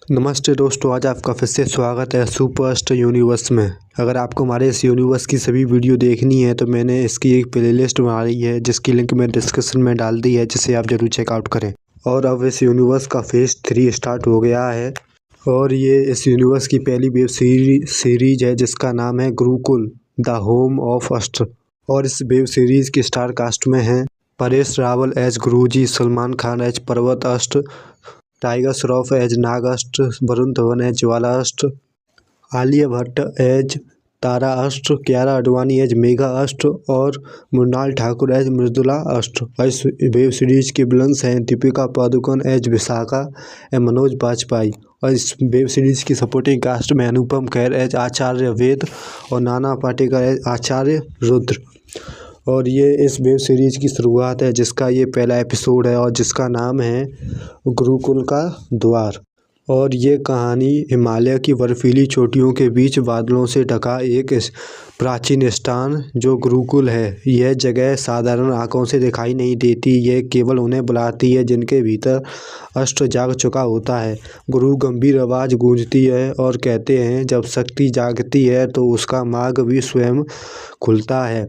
नमस्ते दोस्तों, आज आपका फिर से स्वागत है सुपर यूनिवर्स में। अगर आपको हमारे इस यूनिवर्स की सभी वीडियो देखनी है तो मैंने इसकी एक प्लेलिस्ट बना ली है जिसकी लिंक मैं डिस्क्रिप्शन में डाल दी है, जिसे आप जरूर चेकआउट करें। और अब इस यूनिवर्स का फेज़ 3 स्टार्ट हो गया है और ये इस यूनिवर्स की पहली वेब सीरीज है जिसका नाम है गुरुकुल द होम ऑफ अस्त्र। और इस वेब सीरीज़ की स्टार कास्ट में हैं परेश रावल एज गुरुजी, सलमान खान एज पर्वत अस्त्र, टाइगर श्रॉफ एज नाग अस्त्र, वरुण धवन एज ज्वाला अस्त्र, आलिया भट्ट एज तारा अस्त्र, कियारा आडवाणी एज मेघा अस्त्र और मृणाल ठाकुर एज मृदुला अस्त्र। और इस वेब सीरीज के विलन्स हैं दीपिका पादुकोण एज विशाखा एवं मनोज बाजपेयी। और इस वेब सीरीज की सपोर्टिंग कास्ट में अनुपम खेर एज आचार्य वेद और नाना पाटेकर एज आचार्य रुद्र। और ये इस वेब सीरीज की शुरुआत है जिसका ये पहला एपिसोड है और जिसका नाम है गुरुकुल का द्वार। और ये कहानी हिमालय की बर्फीली चोटियों के बीच बादलों से ढका एक प्राचीन स्थान जो गुरुकुल है। यह जगह साधारण आंखों से दिखाई नहीं देती, यह केवल उन्हें बुलाती है जिनके भीतर अस्त्र जाग चुका होता है। गुरु गंभीर आवाज़ गूंजती है और कहते हैं, जब शक्ति जागती है तो उसका मार्ग भी स्वयं खुलता है।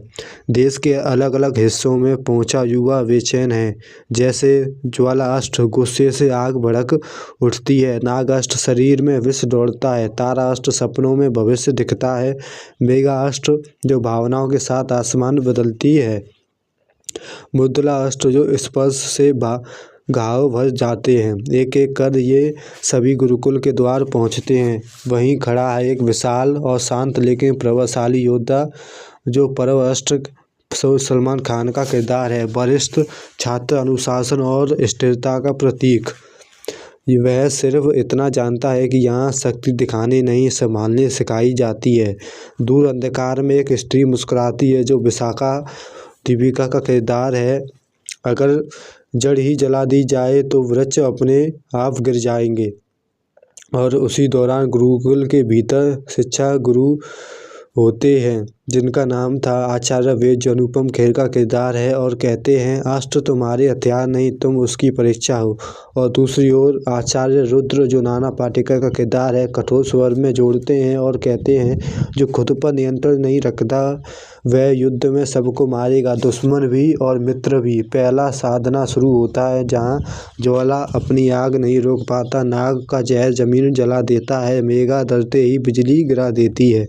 देश के अलग अलग हिस्सों में पहुंचा युवा बेचैन है, जैसे ज्वाला अस्त्र गुस्से से आग भड़क उठती है, नाग अस्त्र शरीर में विष दौड़ता है, तारा अस्त्र सपनों में भविष्य दिखता है, मेघा अस्त्र जो भावनाओं के साथ आसमान बदलती है, मृदुला अस्त्र जो स्पर्श से घाव भर जाते हैं। एक एक कर ये सभी गुरुकुल के द्वार पहुंचते हैं। वहीं खड़ा है एक विशाल और शांत लेकिन प्रभावशाली योद्धा जो पर्व अस्त्र सलमान खान का किरदार है। वरिष्ठ छात्र, अनुशासन और स्थिरता का प्रतीक। वह सिर्फ इतना जानता है कि यहाँ शक्ति दिखाने नहीं, संभालने सिखाई जाती है। दूर अंधकार में एक स्त्री मुस्कुराती है जो विशाखा दीपिका का किरदार है। अगर जड़ ही जला दी जाए तो वृक्ष अपने आप गिर जाएंगे। और उसी दौरान गुरुकुल के भीतर शिक्षा गुरु होते हैं जिनका नाम था आचार्य वेद, जो अनुपम खेर का किरदार है, और कहते हैं, अस्त्र तुम्हारे हथियार नहीं, तुम उसकी परीक्षा हो। और दूसरी ओर आचार्य रुद्र जो नाना पाटेकर का किरदार है, कठोर स्वर में जोड़ते हैं और कहते हैं, जो खुद पर नियंत्रण नहीं रखता वह युद्ध में सबको मारेगा, दुश्मन भी और मित्र भी। पहला साधना शुरू होता है जहाँ ज्वाला अपनी आग नहीं रोक पाता, नाग का जहर जमीन जला देता है, मेघा डरते ही बिजली गिरा देती है।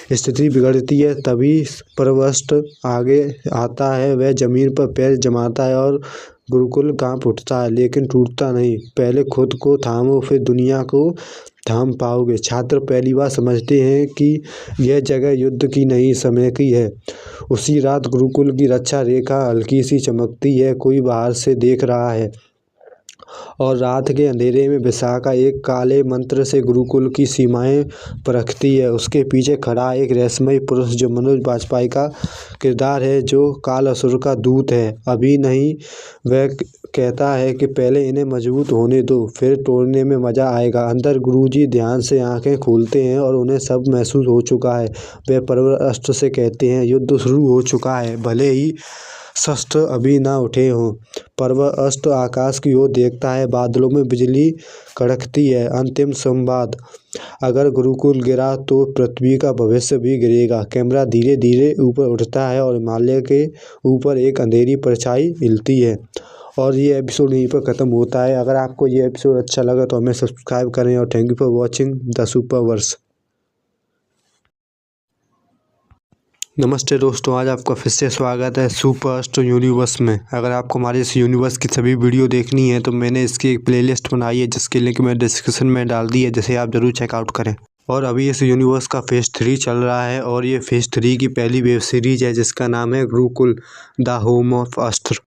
स्थिति बिगड़ती है, तभी परवस्त आगे आता है। वह जमीन पर पैर जमाता है और गुरुकुल कांप उठता है, लेकिन टूटता नहीं। पहले खुद को थामो, फिर दुनिया को थाम पाओगे। छात्र पहली बार समझते हैं कि यह जगह युद्ध की नहीं, समय की है। उसी रात गुरुकुल की रक्षा रेखा हल्की सी चमकती है, कोई बाहर से देख रहा है। और रात के अंधेरे में विशाखा एक काले मंत्र से गुरुकुल की सीमाएं परखती है। उसके पीछे खड़ा एक रहस्यमय पुरुष जो मनोज बाजपेयी का किरदार है, जो काल असुर का दूत है। अभी नहीं, वह कहता है कि पहले इन्हें मजबूत होने दो, फिर तोड़ने में मजा आएगा। अंदर गुरुजी ध्यान से आंखें खोलते हैं और उन्हें सब महसूस हो चुका है। वे पर्वत अस्त्र से कहते हैं, युद्ध शुरू हो चुका है, भले ही शस्त्र अभी ना उठे हों। पर्वत अस्त्र आकाश की ओर देखता है, बादलों में बिजली कड़कती है। अंतिम संवाद, अगर गुरुकुल गिरा तो पृथ्वी का भविष्य भी गिरेगा। कैमरा धीरे धीरे ऊपर उठता है और हिमालय के ऊपर एक अंधेरी परछाई हिलती है। और ये एपिसोड यहीं पर ख़त्म होता है। अगर आपको ये एपिसोड अच्छा लगा तो हमें सब्सक्राइब करें और thank you for watching the Superverse. नमस्ते दोस्तों, आज आपका फिर से स्वागत है सुपर यूनिवर्स में। अगर आपको हमारे इस यूनिवर्स की सभी वीडियो देखनी है तो मैंने इसकी एक प्लेलिस्ट बनाई है जिसकी लिंक मैं डिस्क्रिप्शन में डाल दी है, जिसे आप ज़रूर चेकआउट करें। और अभी इस यूनिवर्स का फेज़ 3 चल रहा है और ये फेज़ 3 की पहली वेब सीरीज है जिसका नाम है गुरुकुल द होम ऑफ अस्त्र।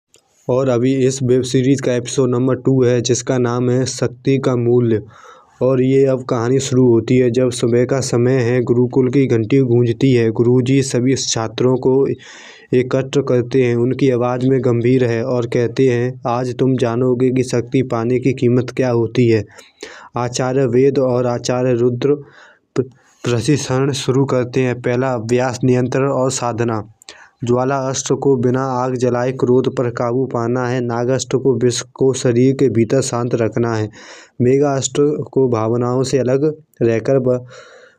और अभी इस वेब सीरीज़ का एपिसोड नंबर 2 है जिसका नाम है शक्ति का मूल्य। और ये अब कहानी शुरू होती है जब सुबह का समय है, गुरुकुल की घंटी गूंजती है। गुरुजी सभी छात्रों को एकत्र करते हैं, उनकी आवाज़ में गंभीर है और कहते हैं, आज तुम जानोगे कि शक्ति पाने की कीमत क्या होती है। आचार्य वेद और आचार्य रुद्र प्रशिक्षण शुरू करते हैं। पहला अभ्यास, नियंत्रण और साधना। ज्वालाअष्ट को बिना आग जलाए क्रोध पर काबू पाना है। नागाअष्ट को विष को शरीर के भीतर शांत रखना है। मेघाअष्ट को भावनाओं से अलग रहकर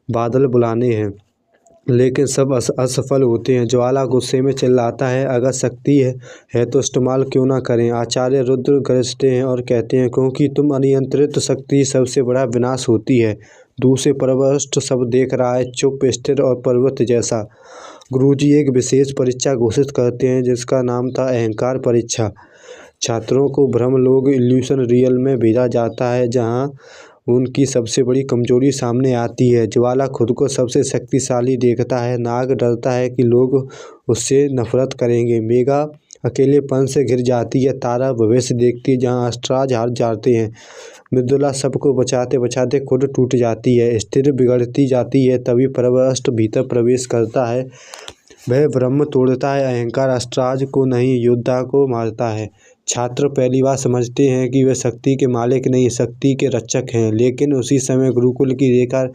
बादल बुलाने हैं, लेकिन सब असफल होते हैं। ज्वाला गुस्से में चिल्लाता है, अगर शक्ति है तो इस्तेमाल क्यों ना करें। आचार्य रुद्र गरजते हैं और कहते हैं, क्योंकि तुम अनियंत्रित शक्ति सबसे बड़ा विनाश होती है। दूसरे परवष्ट सब देख रहा है, चुप, स्थिर और पर्वत जैसा। गुरुजी एक विशेष परीक्षा घोषित करते हैं जिसका नाम था अहंकार परीक्षा। छात्रों को ब्रह्मलोक इल्यूशन रियल में भेजा जाता है, जहां उनकी सबसे बड़ी कमजोरी सामने आती है। ज्वाला खुद को सबसे शक्तिशाली देखता है। नाग डरता है कि लोग उससे नफरत करेंगे। मेघा अकेलेपन से घिर जाती है। तारा भविष्य देखती है जहां अस्त्राज हार जाते हैं। मृदुला सबको बचाते बचाते खुद टूट जाती है। स्थिर बिगड़ती जाती है। तभी परवष्ट भीतर प्रवेश करता है। वह ब्रह्म तोड़ता है। अहंकार अस्त्राज को नहीं, योद्धा को मारता है। छात्र पहली बार समझते हैं कि वे शक्ति के मालिक नहीं, शक्ति के रक्षक हैं। लेकिन उसी समय गुरुकुल की रेखा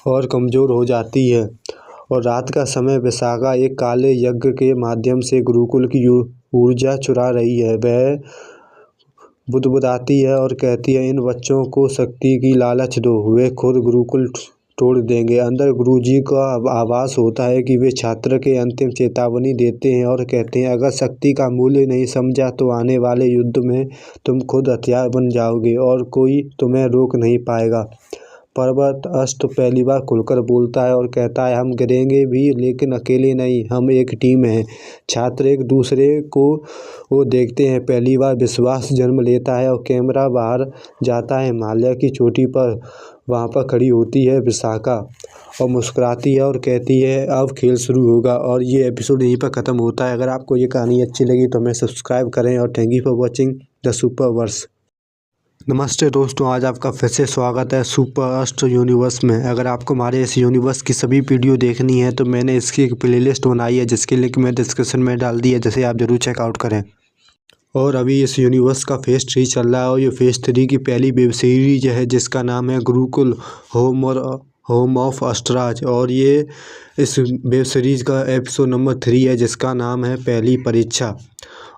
और कमजोर हो जाती है और रात का समय विशाखा एक काले यज्ञ के माध्यम से गुरुकुल की ऊर्जा चुरा रही है। वह बुदबुदाती है और कहती है, इन बच्चों को शक्ति की लालच दो, वे खुद गुरुकुल तोड़ देंगे। अंदर गुरुजी का आभास होता है कि वे छात्र के अंतिम चेतावनी देते हैं और कहते हैं, अगर शक्ति का मूल्य नहीं समझा तो आने वाले युद्ध में तुम खुद हथियार बन जाओगे और कोई तुम्हें रोक नहीं पाएगा। परवष्ट पहली बार खुलकर बोलता है और कहता है, हम गिरेंगे भी लेकिन अकेले नहीं, हम एक टीम हैं। छात्र एक दूसरे को वो देखते हैं। पहली बार विश्वास जन्म लेता है और कैमरा बाहर जाता है। हिमालय की चोटी पर वहाँ पर खड़ी होती है विशाखा और मुस्कुराती है और कहती है, अब खेल शुरू होगा। और ये एपिसोड यहीं पर ख़त्म होता है। अगर आपको ये कहानी अच्छी लगी तो हमें सब्सक्राइब करें और thank you for watching the Superverse. नमस्ते दोस्तों, आज आपका फिर से स्वागत है सुपरअष्ट यूनिवर्स में। अगर आपको हमारे इस यूनिवर्स की सभी वीडियो देखनी है तो मैंने इसकी एक प्लेलिस्ट बनाई है जिसकी लिंक मैं डिस्क्रिप्शन में डाल दी है, जिसे आप ज़रूर चेकआउट करें। और अभी इस यूनिवर्स का फेज़ 3 चल रहा है और ये फेज़ 3 की पहली वेब सीरीज है जिसका नाम है गुरुकुल होम ऑफ अस्त्राज। और ये इस वेब सीरीज़ का एपिसोड नंबर 3 है जिसका नाम है पहली परीक्षा।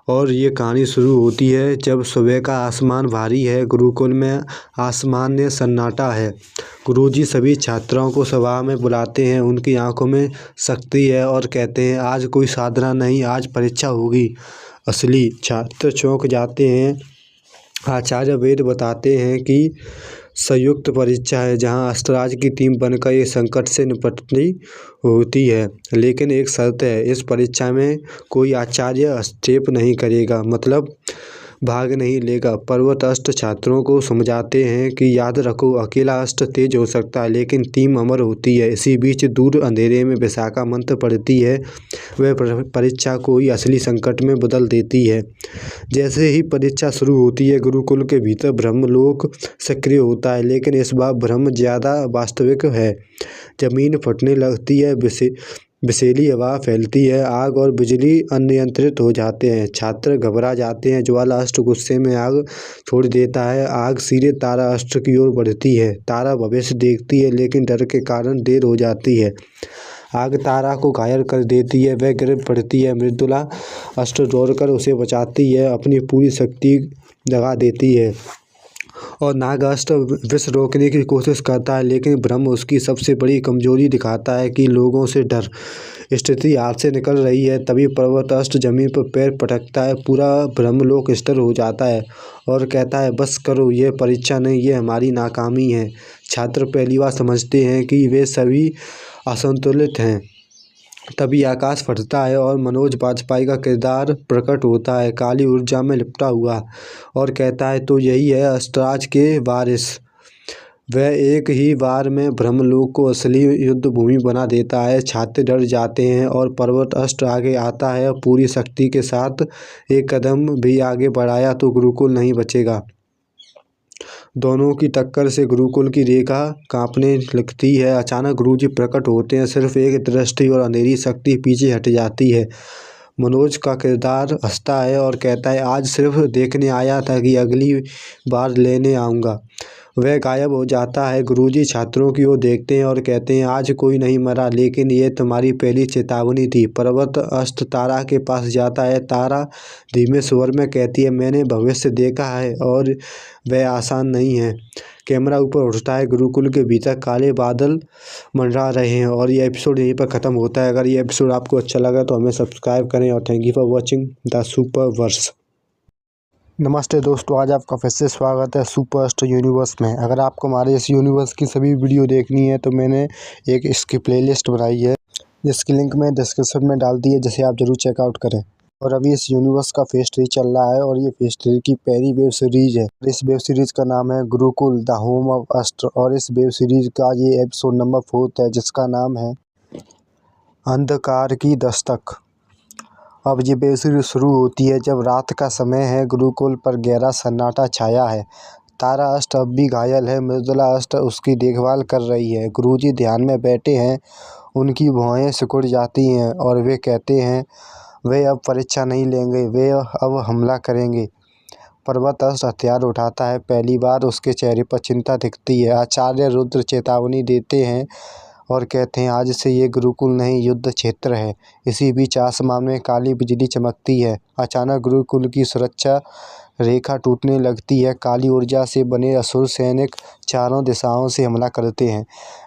और ये कहानी शुरू होती है जब सुबह का आसमान भारी है। गुरुकुल में आसमान में सन्नाटा है। गुरुजी सभी छात्रों को सभा में बुलाते हैं। उनकी आंखों में शक्ति है और कहते हैं, आज कोई साधना नहीं, आज परीक्षा होगी असली। छात्र चौंक जाते हैं। आचार्य वेद बताते हैं कि संयुक्त परीक्षा है जहां अस्त्राज की टीम बनकर ये संकट से निपटनी होती है। लेकिन एक शर्त है, इस परीक्षा में कोई आचार्य हस्तक्षेप नहीं करेगा, मतलब भाग नहीं लेगा। पर्वतअष्ट छात्रों को समझाते हैं कि याद रखो, अकेला अष्ट तेज हो सकता है लेकिन टीम अमर होती है। इसी बीच दूर अंधेरे में विशाखा मंत्र पढ़ती है। वह परीक्षा को ही असली संकट में बदल देती है। जैसे ही परीक्षा शुरू होती है गुरुकुल के भीतर ब्रह्मलोक सक्रिय होता है, लेकिन इस बार ब्रह्म ज़्यादा वास्तविक है। जमीन फटने लगती है, विषैली हवा फैलती है, आग और बिजली अनियंत्रित हो जाते हैं। छात्र घबरा जाते हैं। ज्वालाअष्ट गुस्से में आग छोड़ देता है। आग सीधे ताराअष्ट की ओर बढ़ती है। तारा भविष्य देखती है लेकिन डर के कारण देर हो जाती है। आग तारा को घायल कर देती है, वह गिर पड़ती है। मृदुला अष्ट दौड़कर उसे बचाती है, अपनी पूरी शक्ति लगा देती है और नागाअष्ट विष रोकने की कोशिश करता है, लेकिन ब्रह्म उसकी सबसे बड़ी कमजोरी दिखाता है कि लोगों से डर। स्थिति हाथ से निकल रही है। तभी पर्वतअष्ट जमीन पर पैर पटकता है। पूरा ब्रह्मलोक स्थिर हो जाता है और कहता है, बस करो, यह परीक्षा नहीं, ये हमारी नाकामी है। छात्र पहली बार समझते हैं कि वे सभी असंतुलित हैं। तभी आकाश फटता है और मनोज बाजपेयी का किरदार प्रकट होता है, काली ऊर्जा में लिपटा हुआ, और कहता है, तो यही है अस्त्राज के वारिस। वह एक ही बार में ब्रह्मलोक को असली युद्ध भूमि बना देता है। छात्र डर जाते हैं और पर्वतअष्ट आगे आता है और पूरी शक्ति के साथ एक कदम भी आगे बढ़ाया तो गुरुकुल नहीं बचेगा। दोनों की टक्कर से गुरुकुल की रेखा कांपने लगती है। अचानक गुरुजी प्रकट होते हैं। सिर्फ एक दृष्टि और अंधेरी शक्ति पीछे हट जाती है। मनोज का किरदार हंसता है और कहता है, आज सिर्फ देखने आया था कि अगली बार लेने आऊँगा। वह गायब हो जाता है। गुरुजी छात्रों की ओर देखते हैं और कहते हैं, आज कोई नहीं मरा, लेकिन ये तुम्हारी पहली चेतावनी थी। पर्वत अष्ट तारा के पास जाता है। तारा धीमे स्वर में कहती है, मैंने भविष्य देखा है और वह आसान नहीं है। कैमरा ऊपर उठता है। गुरुकुल के भीतर काले बादल मंडरा रहे हैं और ये एपिसोड यहीं पर ख़त्म होता है। अगर ये एपिसोड आपको अच्छा लगा तो हमें सब्सक्राइब करें और thank you for watching the super verse. नमस्ते दोस्तों, आज आपका फिर से स्वागत है सुपर यूनिवर्स में। अगर आपको हमारे इस यूनिवर्स की सभी वीडियो देखनी है तो मैंने एक इसकी प्लेलिस्ट बनाई है, जिसकी लिंक मैं डिस्क्रिप्शन में डाल दी है, जिसे आप जरूर चेकआउट करें। और अभी इस यूनिवर्स का फेज 3 चल रहा है और ये फेज 3 की पहली वेब सीरीज है। इस वेब सीरीज का नाम है गुरुकुल द होम ऑफ अस्त्र और इस वेब सीरीज का ये एपिसोड नंबर 4 है, जिसका नाम है अंधकार की दस्तक। अब ये वेब सीरीज शुरू होती है जब रात का समय है। गुरुकुल पर गहरा सन्नाटा छाया है। तारा अष्ट अब भी घायल है। मृदुला अष्ट उसकी देखभाल कर रही है। गुरुजी ध्यान में बैठे हैं। उनकी भुआएं सिकुड़ जाती हैं और वे कहते हैं वे अब परीक्षा नहीं लेंगे, वे अब हमला करेंगे। पर्वत अष्ट हथियार उठाता है। पहली बार उसके चेहरे पर चिंता दिखती है। आचार्य रुद्र चेतावनी देते हैं और कहते हैं, आज से ये गुरुकुल नहीं, युद्ध क्षेत्र है। इसी बीच आसमान में काली बिजली चमकती है। अचानक गुरुकुल की सुरक्षा रेखा टूटने लगती है। काली ऊर्जा से बने असुर सैनिक चारों दिशाओं से हमला करते हैं।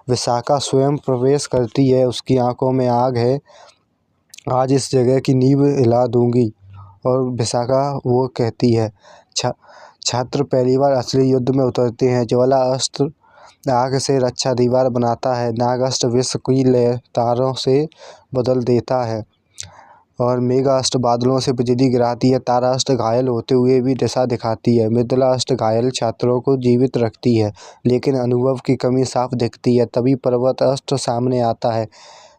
विशाखा स्वयं प्रवेश करती है। उसकी आंखों में आग है। आज इस जगह की नींव हिला दूंगी। और विशाखा वो कहती है, छात्र पहली बार असली युद्ध में उतरते हैं। ज्वाला अस्त्र आग से रक्षा दीवार बनाता है। नागास्त्र विश्व की लय तारों से बदल देता है और मेघास्त्र बादलों से बिजली गिराती है। तारास्त्र घायल होते हुए भी दिशा दिखाती है। मृदुलास्त्र घायल छात्रों को जीवित रखती है, लेकिन अनुभव की कमी साफ दिखती है। तभी पर्वत अस्त्र सामने आता है।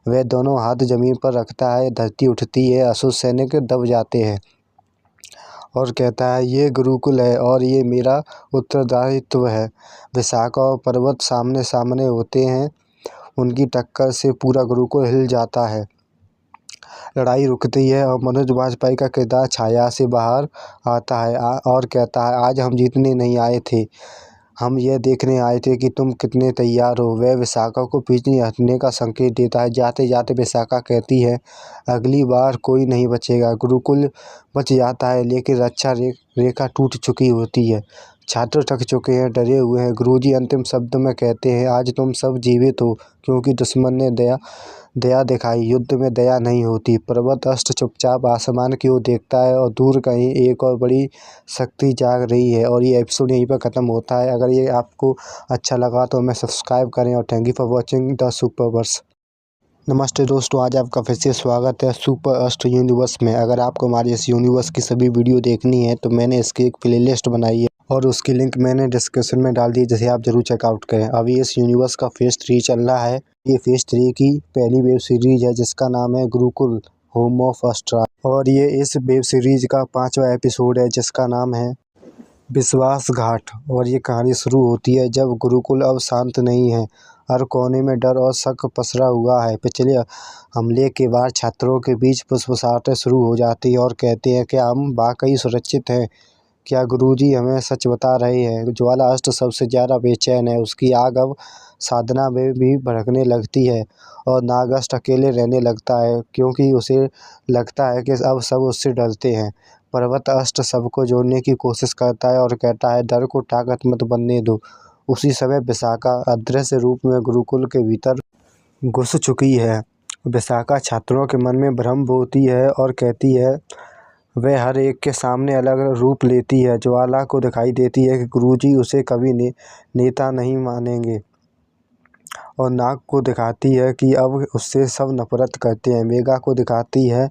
वह दोनों हाथ जमीन पर रखता है। धरती उठती है। असुर सैनिक दब जाते हैं और कहता है, ये गुरुकुल है और ये मेरा उत्तरदायित्व है। विशाखा और पर्वत सामने सामने होते हैं। उनकी टक्कर से पूरा गुरुकुल हिल जाता है। लड़ाई रुकती है और मनोज वाजपेयी का किरदार छाया से बाहर आता है और कहता है, आज हम जीतने नहीं आए थे, हम यह देखने आए थे कि तुम कितने तैयार हो। वह विशाखा को पीछे हटने का संकेत देता है। जाते जाते विशाखा कहती है, अगली बार कोई नहीं बचेगा। गुरुकुल बच जाता है, लेकिन रक्षा रेखा टूट चुकी होती है। छात्र थक चुके हैं, डरे हुए हैं। गुरुजी अंतिम शब्द में कहते हैं, आज तुम सब जीवित हो क्योंकि दुश्मन ने दया दिखाई। युद्ध में दया नहीं होती। पर्वत अष्ट चुपचाप आसमान की ओर देखता है और दूर कहीं एक और बड़ी शक्ति जाग रही है। और ये एपिसोड यहीं पर ख़त्म होता है। अगर ये आपको अच्छा लगा तो हमें सब्सक्राइब करें और thank you for watching the Superverse. नमस्ते दोस्तों, आज आपका फिर से स्वागत है सुपर यूनिवर्स में। अगर आपको हमारी इस यूनिवर्स की सभी वीडियो देखनी है तो मैंने इसकी एक प्लेलिस्ट बनाई है और उसकी लिंक मैंने डिस्क्रिप्शन में डाल दी है, जिसे आप जरूर चेकआउट करें। अभी इस यूनिवर्स का फेज 3 चल रहा है। ये फेज 3 की पहली वेब सीरीज है, जिसका नाम है गुरुकुल होम ऑफ अस्त्र और ये इस वेब सीरीज का 5वां एपिसोड है, जिसका नाम है विश्वासघात। और ये कहानी शुरू होती है जब गुरुकुल अब शांत नहीं है। हर कोने में डर और शक पसरा हुआ है। पिछले हमले के बाद छात्रों के बीच फुसफुसाहटें शुरू हो जाती है और कहते हैं कि हम वाकई सुरक्षित हैं। क्या गुरुजी हमें सच बता रहे हैं? ज्वाला अस्त्र सबसे ज़्यादा बेचैन है। उसकी आग अब साधना में भी भड़कने लगती है और नागास्त्र अकेले रहने लगता है, क्योंकि उसे लगता है कि अब सब उससे डरते हैं। पर्वत अष्ट सबको जोड़ने की कोशिश करता है और कहता है, डर को ताकत मत बनने दो। उसी समय विशाखा अदृश्य रूप में गुरुकुल के भीतर घुस चुकी है। विशाखा छात्रों के मन में भ्रम बोती है और कहती है, वह हर एक के सामने अलग रूप लेती है। ज्वाला को दिखाई देती है कि गुरुजी उसे कभी नेता नहीं मानेंगे और नाग को दिखाती है कि अब उससे सब नफरत करते हैं। मेघा को दिखाती है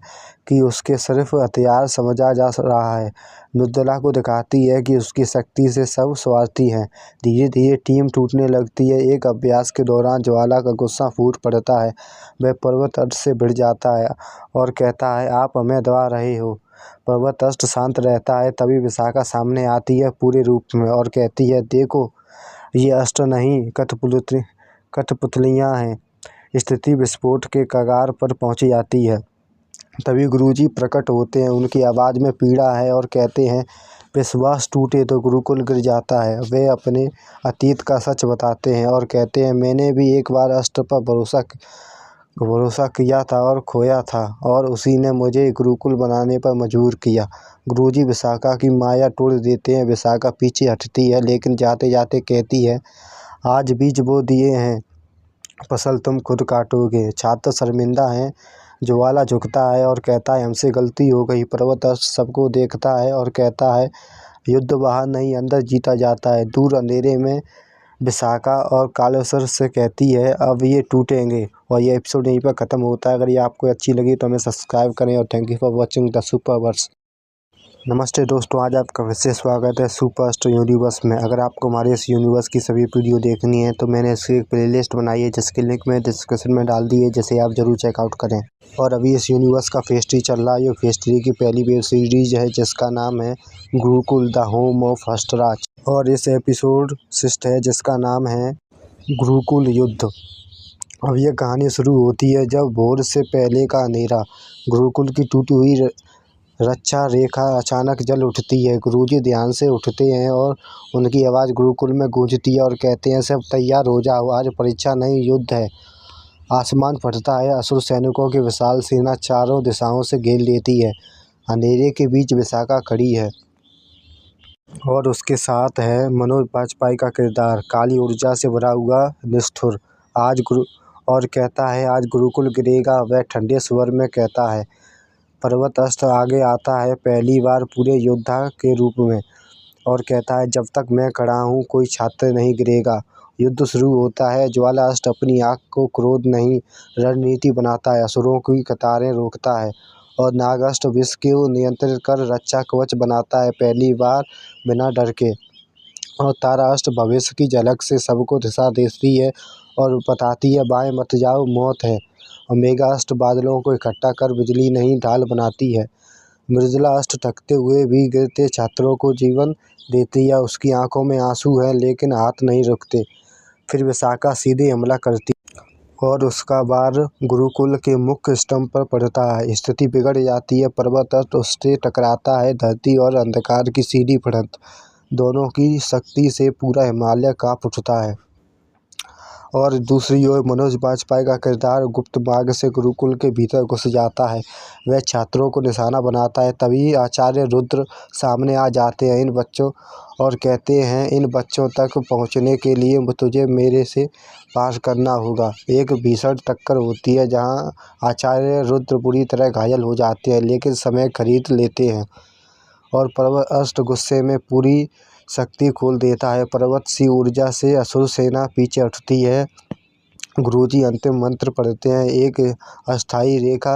कि उसके सिर्फ हथियार समझा जा रहा है। मृदुला को दिखाती है कि उसकी शक्ति से सब स्वार्थी हैं। धीरे धीरे टीम टूटने लगती है। एक अभ्यास के दौरान ज्वाला का गुस्सा फूट पड़ता है। वह पर्वत अष्ट से भिड़ जाता है और कहता है, आप हमें दबा रहे हो। पर्वत अष्ट शांत रहता है। तभी विशाखा सामने आती है पूरे रूप में और कहती है, देखो, ये अस्त्र नहीं कठपुतलियाँ हैं। स्थिति विस्फोट के कगार पर पहुंच जाती है। तभी गुरुजी प्रकट होते हैं। उनकी आवाज़ में पीड़ा है और कहते हैं, विश्वास टूटे तो गुरुकुल गिर जाता है। वे अपने अतीत का सच बताते हैं और कहते हैं, मैंने भी एक बार अस्त्र पर भरोसा किया था और खोया था, और उसी ने मुझे गुरुकुल बनाने पर मजबूर किया। गुरुजी विशाखा की माया तोड़ देते हैं। विशाखा पीछे हटती है, लेकिन जाते जाते कहती है, आज बीज बो दिए हैं, फसल तुम खुद काटोगे। छात्र शर्मिंदा हैं। ज्वाला झुकता है और कहता है, हमसे गलती हो गई। पर्वत सबको देखता है और कहता है, युद्ध बाहर नहीं अंदर जीता जाता है। दूर अंधेरे में विशाखा और कालेश्वर से कहती है, अब ये टूटेंगे। और ये एपिसोड यहीं पर ख़त्म होता है। अगर ये आपको अच्छी लगी तो हमें सब्सक्राइब करें और thank you for watching the Superverse. नमस्ते दोस्तों, आज आपका फिर से स्वागत है सुपरस्टार यूनिवर्स में। अगर आपको हमारे इस यूनिवर्स की सभी वीडियो देखनी है तो मैंने इसकी एक प्लेलिस्ट बनाई है, जिसकी लिंक मैं डिस्क्रिप्शन में डाल दी है, जिसे आप ज़रूर चेकआउट करें। और अभी इस यूनिवर्स का फेज 3 चल रहा है। ये फेज 3 की पहली वेब सीरीज है, जिसका नाम है गुरुकुल द होम ऑफ हस्तराज। और इस एपिसोड 6 है, जिसका नाम है गुरुकुल युद्ध। अब यह कहानी शुरू होती है जब भोर से पहले का अंधेरा, गुरुकुल की टूटी हुई रक्षा रेखा अचानक जल उठती है। गुरुजी ध्यान से उठते हैं और उनकी आवाज़ गुरुकुल में गूंजती है और कहते हैं, सब तैयार हो जाओ, आज परीक्षा नहीं युद्ध है। आसमान फटता है। असुर सैनिकों की विशाल सेना चारों दिशाओं से घेर लेती है। अंधेरे के बीच विशाखा खड़ी है और उसके साथ है मनोज बाजपेयी का किरदार, काली ऊर्जा से भरा हुआ निष्ठुर। और कहता है, आज गुरुकुल गिरेगा। वह ठंडे स्वर में कहता है। पर्वत अस्त्र आगे आता है, पहली बार पूरे योद्धा के रूप में, और कहता है, जब तक मैं खड़ा हूँ कोई छात्र नहीं गिरेगा। युद्ध शुरू होता है। ज्वाला अस्त्र अपनी आँख को क्रोध नहीं रणनीति बनाता है। असुरों की कतारें रोकता है और नागास्त्र विष को नियंत्रित कर रक्षा कवच बनाता है, पहली बार बिना डर के। और तारा अस्त्र भविष्य की झलक से सबको दिशा देती है और बताती है, बाएं मत जाओ, मौत है। और मेघा अस्त्र बादलों को इकट्ठा कर बिजली नहीं ढाल बनाती है। मृदुला अस्त्र थकते हुए भी गिरते छात्रों को जीवन देती है। उसकी आंखों में आंसू है, लेकिन हाथ नहीं रुकते। फिर विशाखा सीधे हमला करती और उसका वार गुरुकुल के मुख्य स्तंभ पर पड़ता है। स्थिति बिगड़ जाती है। पर्वत अस्त्र उससे टकराता है। धरती और अंधकार की सीधी भिड़ंत, दोनों की शक्ति से पूरा हिमालय कांप उठता है। और दूसरी ओर मनोज बाजपेयी का किरदार गुप्त मार्ग से गुरुकुल के भीतर घुस जाता है। वह छात्रों को निशाना बनाता है। तभी आचार्य रुद्र सामने आ जाते हैं इन बच्चों और कहते हैं, इन बच्चों तक पहुंचने के लिए तुझे मेरे से पार करना होगा। एक भीषण टक्कर होती है, जहां आचार्य रुद्र बुरी तरह घायल हो जाते हैं, लेकिन समय खरीद लेते हैं और पर्वत अस्त्र गुस्से में पूरी शक्ति खोल देता है। पर्वत सी ऊर्जा से असुर सेना पीछे हटती है। गुरुजी अंतिम मंत्र पढ़ते हैं। एक अस्थायी रेखा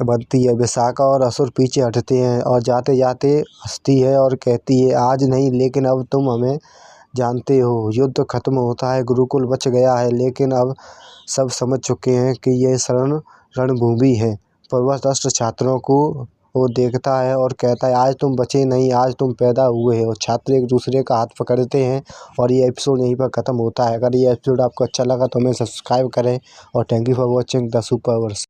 बनती है। विशाखा और असुर पीछे हटते हैं और जाते जाते हंसती है और कहती है, आज नहीं, लेकिन अब तुम हमें जानते हो। युद्ध खत्म होता है। गुरुकुल बच गया है, लेकिन अब सब समझ चुके हैं कि यह रणभूमि है। पर्वत अस्त्र छात्रों को वो देखता है और कहता है, आज तुम बचे नहीं, आज तुम पैदा हुए हो। छात्र एक दूसरे का हाथ पकड़ते हैं और ये एपिसोड यहीं पर ख़त्म होता है। अगर ये एपिसोड आपको अच्छा लगा तो हमें सब्सक्राइब करें और thank you for watching the Superverse.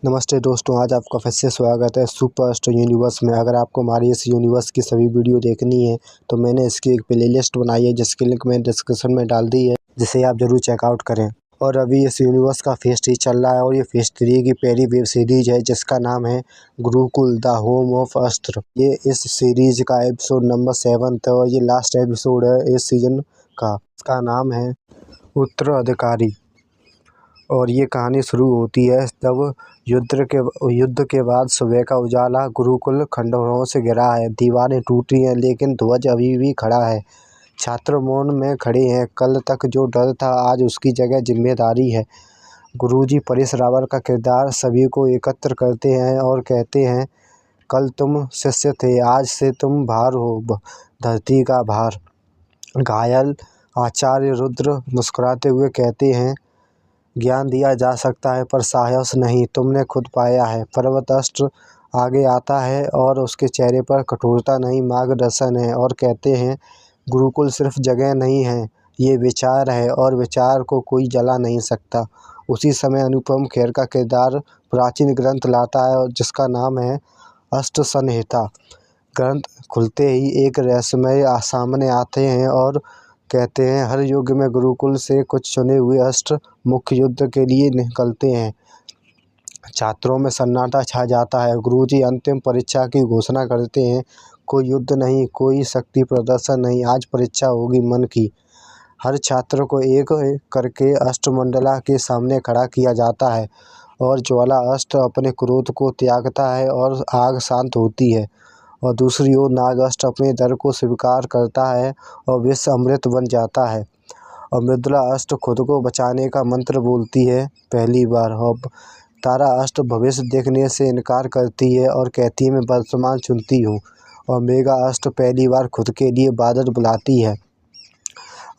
नमस्ते दोस्तों, आज आपका फिर से स्वागत है सुपरस्टार यूनिवर्स में। अगर आपको हमारी इस यूनिवर्स की सभी वीडियो देखनी है तो मैंने इसकी एक प्लेलिस्ट बनाई है, जिसकी लिंक मैंने डिस्क्रिप्शन में डाल दी है, जिसे आप ज़रूर चेकआउट करें। और अभी इस यूनिवर्स का फेज 3 चल रहा है और ये फेज 3 की पहली वेब सीरीज है, जिसका नाम है गुरुकुल द होम ऑफ अस्त्र। ये इस सीरीज का एपिसोड नंबर 7 है और ये लास्ट एपिसोड है इस सीजन का। इसका नाम है उत्तराधिकारी। और ये कहानी शुरू होती है जब युद्ध के बाद सुबह का उजाला गुरुकुल खंडहरों से घिरा है। दीवारें टूटी हैं, लेकिन ध्वज अभी भी खड़ा है। छात्र मौन में खड़े हैं। कल तक जो डर था, आज उसकी जगह जिम्मेदारी है। गुरुजी परेश रावल का किरदार सभी को एकत्र करते हैं और कहते हैं, कल तुम शिष्य थे, आज से तुम भार हो, धरती का भार। घायल आचार्य रुद्र मुस्कुराते हुए कहते हैं, ज्ञान दिया जा सकता है पर साहस नहीं, तुमने खुद पाया है। पर्वत अस्त्र आगे आता है और उसके चेहरे पर कठोरता नहीं, मार्गदर्शन है, और कहते हैं, गुरुकुल सिर्फ जगह नहीं है, ये विचार है, और विचार को कोई जला नहीं सकता। उसी समय अनुपम खेर का किरदार प्राचीन ग्रंथ लाता है, जिसका नाम है अस्त्र संहिता। ग्रंथ खुलते ही एक रहस्यमय सामने आते हैं और कहते हैं, हर युग में गुरुकुल से कुछ चुने हुए अस्त्र मुख्य युद्ध के लिए निकलते हैं। छात्रों में सन्नाटा छा जाता है। गुरुजी अंतिम परीक्षा की घोषणा करते हैं, कोई युद्ध नहीं, कोई शक्ति प्रदर्शन नहीं, आज परीक्षा होगी मन की। हर छात्र को एक एक करके अष्टमंडला के सामने खड़ा किया जाता है और ज्वाला अस्त्र अपने क्रोध को त्यागता है और आग शांत होती है, और दूसरी ओर नाग अस्त्र अपने डर को स्वीकार करता है और विष अमृत बन जाता है। और मृदुला अस्त्र खुद को बचाने का मंत्र बोलती है पहली बार। और तारा अस्त्र भविष्य देखने से इनकार करती है और कहती है, मैं वर्तमान चुनती हूँ। और मेघा अस्त्र पहली बार खुद के लिए बादल बुलाती है।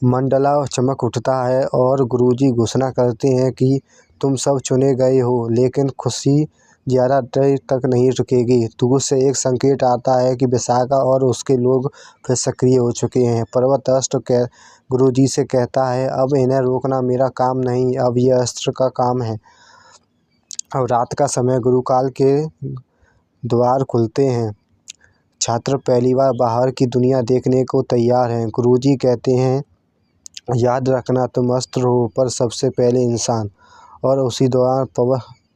मंडला चमक उठता है और गुरुजी घोषणा करते हैं कि तुम सब चुने गए हो, लेकिन खुशी ज़्यादा देर तक नहीं रुकेगी। दूर से एक संकेत आता है कि विशाखा और उसके लोग फिर सक्रिय हो चुके हैं। पर्वत अस्त्र गुरुजी से कहता है, अब इन्हें रोकना मेरा काम नहीं, अब यह अस्त्र का काम है। अब रात का समय, गुरुकाल के द्वार खुलते हैं। छात्र पहली बार बाहर की दुनिया देखने को तैयार हैं। गुरुजी कहते हैं, याद रखना तुम अस्त्र हो पर सबसे पहले इंसान। और उसी दौरान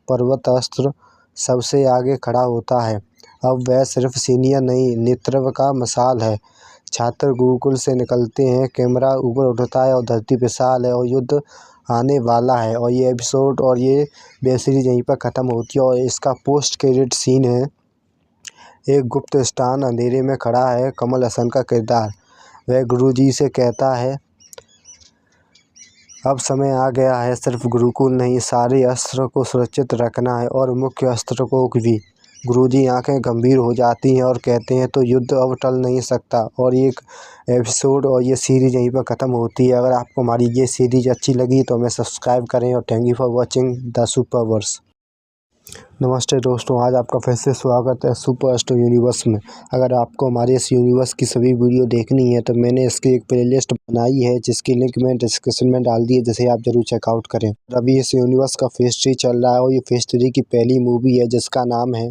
पर्वत अस्त्र सबसे आगे खड़ा होता है। अब वह सिर्फ सीनियर नहीं, नेतृत्व का मिसाल है। छात्र गुरुकुल से निकलते हैं, कैमरा ऊपर उठता है और धरती विशाल है और युद्ध आने वाला है। और ये एपिसोड और ये वेब सीरीज यहीं पर ख़त्म होती है। और इसका पोस्ट क्रेडिट सीन है, एक गुप्त स्थान अंधेरे में खड़ा है कमल हसन का किरदार। वह गुरुजी से कहता है, अब समय आ गया है, सिर्फ गुरुकुल नहीं, सारे अस्त्र को सुरक्षित रखना है और मुख्य अस्त्र को भी। गुरुजी आंखें गंभीर हो जाती हैं और कहते हैं, तो युद्ध अब टल नहीं सकता। और ये एपिसोड और ये सीरीज़ यहीं पर ख़त्म होती है। अगर आपको हमारी ये सीरीज़ अच्छी लगी तो हमें सब्सक्राइब करें और thank you for watching the Superverse. नमस्ते दोस्तों, आज आपका फिर से स्वागत है सुपर यूनिवर्स में। अगर आपको हमारे इस यूनिवर्स की सभी वीडियो देखनी है तो मैंने इसकी एक प्लेलिस्ट बनाई है जिसकी लिंक मैं डिस्क्रिप्शन में डाल दी है, जिसे आप जरूर चेकआउट करें। अभी इस यूनिवर्स का फेज 3 चल रहा है और ये फेज 3 की पहली मूवी है जिसका नाम है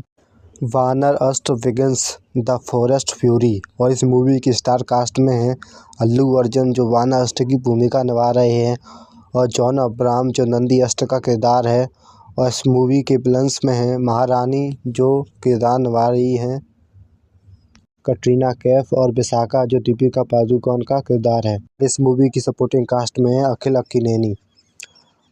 वानर अस्त्र बिगिंस द फॉरेस्ट फ्यूरी। और इस मूवी की स्टार कास्ट में है अल्लू अर्जुन जो वानर अस्त्र की भूमिका निभा रहे हैं, और जॉन अब्राहम जो नंदी अस्त्र का किरदार है। और इस मूवी के विलन्स में हैं महारानी जो किरदार निभा रही हैं कटरीना कैफ, और विशाखा जो दीपिका पादुकोण का किरदार है। इस मूवी की सपोर्टिंग कास्ट में है अखिल अक्किनेनी।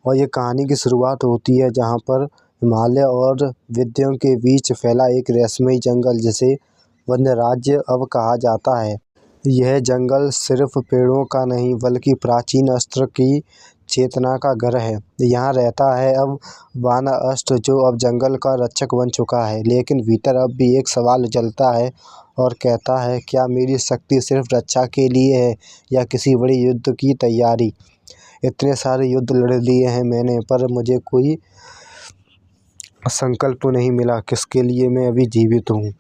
और ये कहानी की शुरुआत होती है जहां पर हिमालय और विद्यों के बीच फैला एक रहस्यमय जंगल जिसे वन्य राज्य अब कहा जाता है। यह जंगल सिर्फ पेड़ों का नहीं बल्कि प्राचीन अस्त्र की चेतना का घर है। यहाँ रहता है अब वानर अस्त्र जो अब जंगल का रक्षक बन चुका है। लेकिन भीतर अब भी एक सवाल उछलता है और कहता है, क्या मेरी शक्ति सिर्फ रक्षा के लिए है या किसी बड़े युद्ध की तैयारी। इतने सारे युद्ध लड़ लिए हैं मैंने, पर मुझे कोई संकल्प नहीं मिला किसके लिए मैं अभी जीवित हूँ।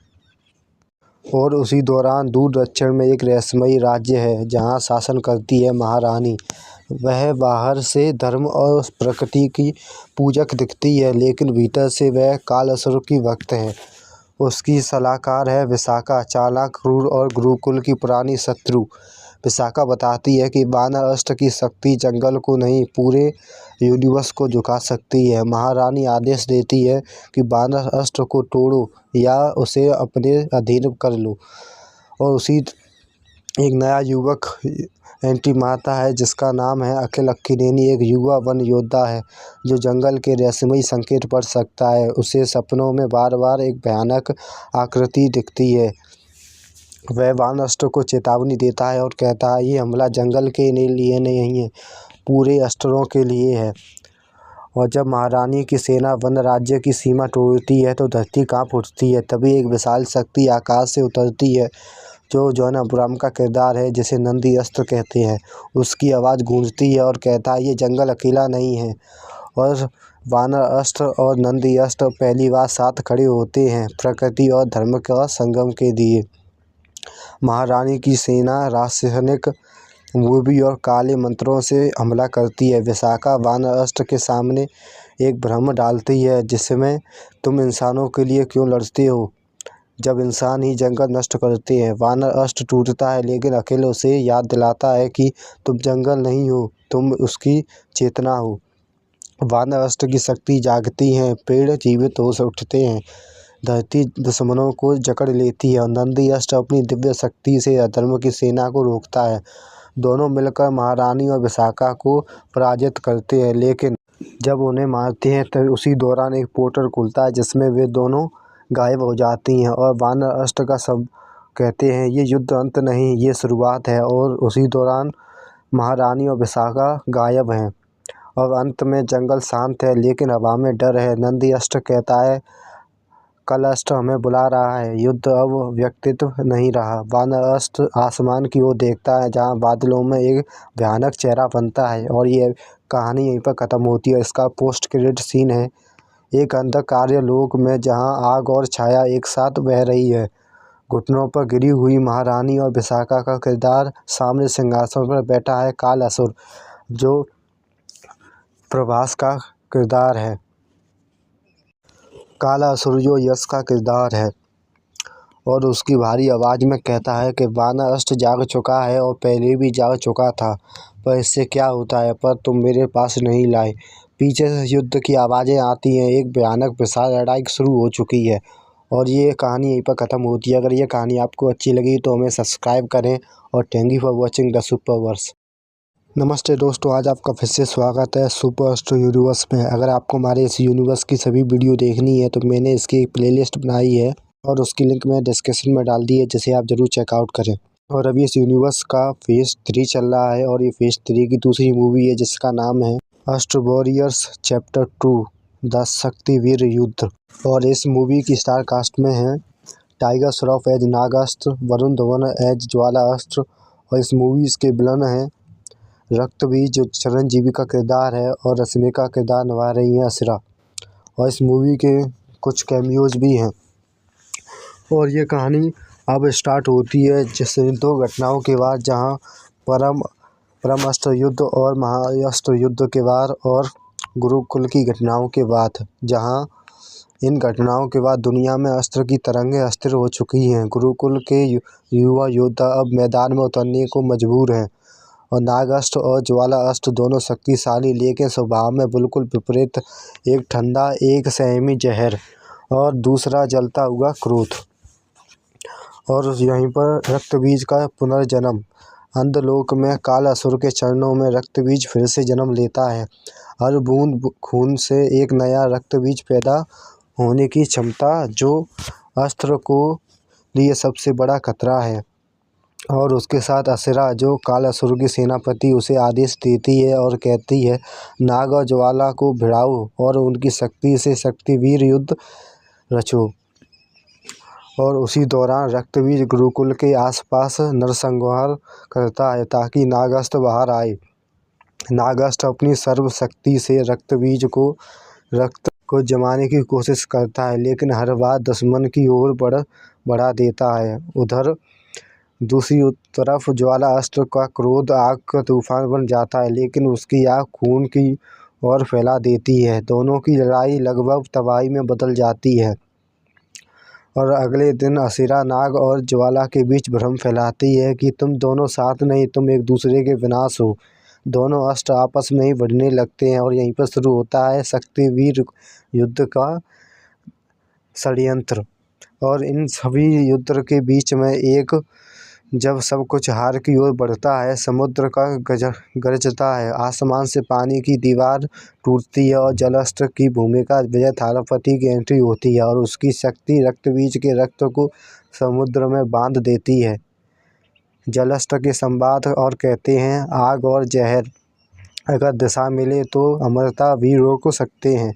और उसी दौरान दूर दक्षिण में एक रहस्यमयी राज्य है जहाँ शासन करती है महारानी। वह बाहर से धर्म और प्रकृति की पूजक दिखती है, लेकिन भीतर से वह काल असुर की भक्त है। उसकी सलाहकार है विशाखा, चालाक, क्रूर और गुरुकुल की पुरानी शत्रु। विशाखा बताती है कि वानर अस्त्र की शक्ति जंगल को नहीं पूरे यूनिवर्स को झुका सकती है। महारानी आदेश देती है कि वानर अस्त्र को तोड़ो या उसे अपने अधीन कर लो। और उसी एक नया युवक एंट्री मारता है जिसका नाम है अखिल अक्किनेनी। एक युवा वन योद्धा है जो जंगल के रहस्यमयी संकेत पढ़ सकता है। उसे सपनों में बार बार एक भयानक आकृति दिखती है। वह वानर अस्त्र को चेतावनी देता है और कहता है, ये हमला जंगल के लिए नहीं है, पूरे अस्त्रों के लिए है। और जब महारानी की सेना वन राज्य की सीमा तोड़ती है तो धरती कांप उठती है। तभी एक विशाल शक्ति आकाश से उतरती है जो जॉन अब्राहम का किरदार है, जिसे नंदी अस्त्र कहते हैं। उसकी आवाज़ गूंजती है और कहता है, ये जंगल अकेला नहीं है। और वानर अस्त्र और नंदी अस्त्र पहली बार साथ खड़े होते हैं प्रकृति और धर्म का संगम के लिए। महारानी की सेना रासायनिक मूवी और काले मंत्रों से हमला करती है। विशाखा वानर अस्त्र के सामने एक भ्रम डालती है जिसमें तुम इंसानों के लिए क्यों लड़ते हो, जब इंसान ही जंगल नष्ट करते हैं। वानर अष्ट टूटता है लेकिन अकेले उसे याद दिलाता है कि तुम जंगल नहीं हो, तुम उसकी चेतना हो। वानर अष्ट की शक्ति जागती है, पेड़ जीवित हो उठते हैं, धरती दुश्मनों को जकड़ लेती है और नंदी अष्ट अपनी दिव्य शक्ति से अधर्म की सेना को रोकता है। दोनों मिलकर महारानी और विशाखा को पराजित करते हैं, लेकिन जब उन्हें मारते हैं तब उसी दौरान एक पोर्टल खुलता है जिसमें वे दोनों गायब हो जाती हैं और वानर अष्ट का सब कहते हैं ये युद्ध अंत नहीं, ये शुरुआत है। और उसी दौरान महारानी और विशाखा गायब हैं और अंत में जंगल शांत है लेकिन हवा में डर है। नंदी अष्ट कहता है कल अष्ट हमें बुला रहा है, युद्ध अब व्यक्तित्व नहीं रहा। वानर अष्ट आसमान की ओर देखता है जहां बादलों में एक भयानक चेहरा बनता है और ये कहानी यहीं पर ख़त्म होती है। इसका पोस्ट क्रेडिट सीन है एक अंधकार्य लोक में जहां आग और छाया एक साथ बह रही है। घुटनों पर गिरी हुई महारानी और विशाखा का किरदार सामने सिंहासन पर बैठा है काल असुर, जो प्रभास का किरदार है। काला असुर जो यश का किरदार है और उसकी भारी आवाज़ में कहता है कि वानर अष्ट जाग चुका है और पहले भी जाग चुका था, पर इससे क्या होता है, पर तुम मेरे पास नहीं लाए। पीछे से युद्ध की आवाज़ें आती हैं, एक भयानक विशाल लड़ाई शुरू हो चुकी है और ये कहानी यहीं पर ख़त्म होती है। अगर ये कहानी आपको अच्छी लगी तो हमें सब्सक्राइब करें और thank you for watching the Superverse. नमस्ते दोस्तों, आज आपका फिर से स्वागत है सुपर यूनिवर्स में। अगर आपको हमारे इस यूनिवर्स की सभी वीडियो देखनी है तो मैंने इसकी एक प्लेलिस्ट बनाई है और उसकी लिंक मैं डिस्क्रिप्शन में डाल दी है, जिसे आप ज़रूर चेकआउट करें। और अभी इस यूनिवर्स का फेज़ 3 चल रहा है और ये फेज़ 3 की दूसरी मूवी है जिसका नाम है अस्त्र वॉरियर्स चैप्टर 2 द शक्तिवीर युद्ध। और इस मूवी की स्टार कास्ट में है टाइगर श्रॉफ एज नागास्त्र, वरुण धवन एज ज्वाला अस्त्र और इस मूवी के विलन हैं रक्तबीज जो चिरंजीवी का किरदार है और रश्मि का किरदार निभा रही हैं असरा। और इस मूवी के कुछ कैमियोज भी हैं और ये कहानी अब स्टार्ट होती है जिस 2 घटनाओं के बाद, जहां परम अस्त्र युद्ध और महाअस्त्र युद्ध के बाद और गुरुकुल की घटनाओं के बाद, जहां इन घटनाओं के बाद दुनिया में अस्त्र की तरंगें अस्थिर हो चुकी हैं। गुरुकुल के युवा योद्धा अब मैदान में उतरने को मजबूर हैं और नागास्त्र और ज्वाला अस्त्र दोनों शक्तिशाली लेकिन स्वभाव में बिल्कुल विपरीत, एक ठंडा, एक संयमी जहर और दूसरा जलता हुआ क्रोध। और यहीं पर रक्तबीज का पुनर्जन्म, अंधलोक में काल असुर के चरणों में रक्तबीज फिर से जन्म लेता है। हर बूंद खून से एक नया रक्तबीज पैदा होने की क्षमता, जो अस्त्र को लिए सबसे बड़ा खतरा है। और उसके साथ असरा जो काल असुर की सेनापति, उसे आदेश देती है और कहती है नाग और ज्वाला को भिड़ाओ और उनकी शक्ति से शक्तिवीर युद्ध रचो। और उसी दौरान रक्तबीज गुरुकुल के आसपास नरसंहार करता है ताकि नागास्त्र बाहर आए। नागास्त्र अपनी सर्वशक्ति से रक्त को जमाने की कोशिश करता है लेकिन हर बार दुश्मन की ओर बढ़ा देता है। उधर दूसरी तरफ ज्वाला अस्त्र का क्रोध आग का तूफान बन जाता है लेकिन उसकी आग खून की ओर फैला देती है। दोनों की लड़ाई लगभग तबाही में बदल जाती है और अगले दिन असरा नाग और ज्वाला के बीच भ्रम फैलाती है कि तुम दोनों साथ नहीं, तुम एक दूसरे के विनाश हो। दोनों अस्त्र आपस में ही बढ़ने लगते हैं और यहीं पर शुरू होता है शक्तिवीर युद्ध का षड्यंत्र। और इन सभी युद्ध के बीच में जब सब कुछ हार की ओर बढ़ता है, समुद्र का गरजता है, आसमान से पानी की दीवार टूटती है और जलास्त्र की भूमिका विजय थालापति की एंट्री होती है और उसकी शक्ति रक्तबीज के रक्त को समुद्र में बांध देती है। जलास्त्र के संवाद और कहते हैं आग और जहर अगर दिशा मिले तो अमरता भी रोक सकते हैं।